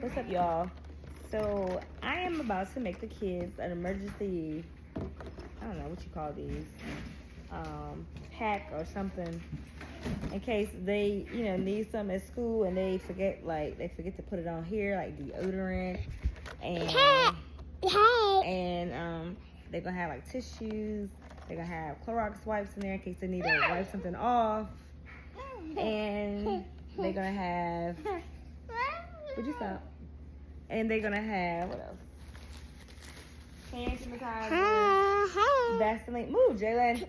What's up, y'all? So I am about to make the kids an emergency, I don't know what you call these, pack or something, in case they, need some at school and they forget to put it on here, like deodorant and they're gonna have like tissues. They're gonna have Clorox wipes in there in case they need to wipe something off, and they're gonna have. Would you stop? And they're gonna have what else? Hand sanitizer, Vaseline. Move, Jalen.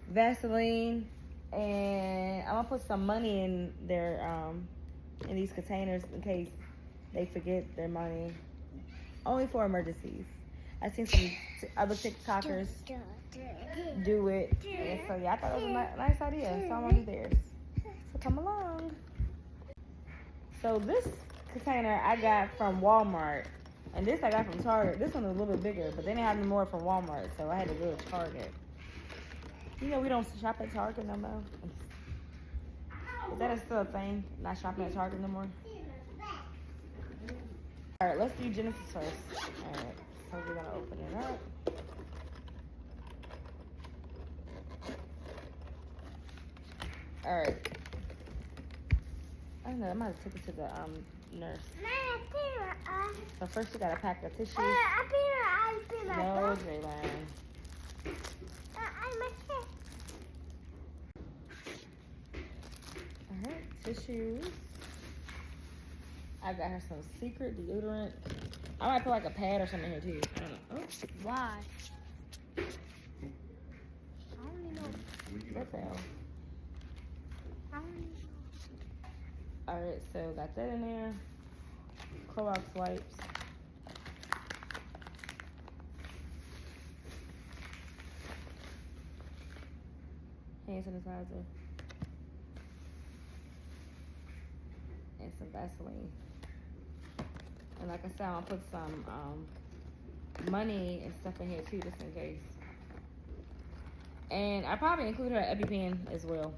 Vaseline, and I'm gonna put some money in their in these containers in case they forget their money. Only for emergencies. I've seen some other TikTokers do it, and so yeah, I thought it was a nice idea. So I'm gonna do theirs. So come along. So this container I got from Walmart, and this I got from Target. This one is a little bit bigger, but they didn't have any more from Walmart, so I had to go to Target. We don't shop at Target no more. Is that still a thing? Not shopping at Target no more? Alright, let's do Genesis first. Alright, so we're gonna open it up. Alright. I don't know, I might have took it to the nurse. So first you gotta pack the tissue. No, Jalen. Alright, tissues. I got her some secret deodorant. I might put like a pad or something here too. I don't know. Oops. Why? I don't even know. What the hell? I don't even know. Alright, so got that in there. Clorox wipes. Hand sanitizer. And some Vaseline. And like I said, I'm gonna put some money and stuff in here too, just in case. And I probably include her EpiPen as well.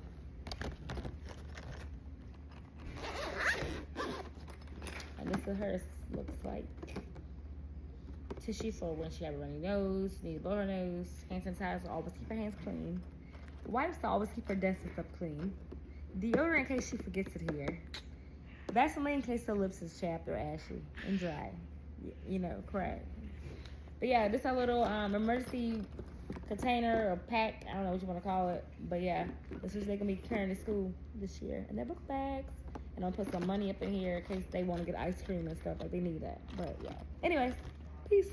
And this is hers. Looks like tissue for when she have a runny nose, need to blow her nose. Hand sanitizer, always keep her hands clean. Wipes to always keep her desk and stuff clean. Deodorant in case she forgets it here. Vaseline in case the lips is chapped or ashy and dry. Correct. But yeah, this is a little emergency container or pack. I don't know what you want to call it. But yeah, this is they're going to be carrying to school this year. And their book bags. And I'll put some money up in here in case they want to get ice cream and stuff. Like they need that. But yeah. Anyways, peace.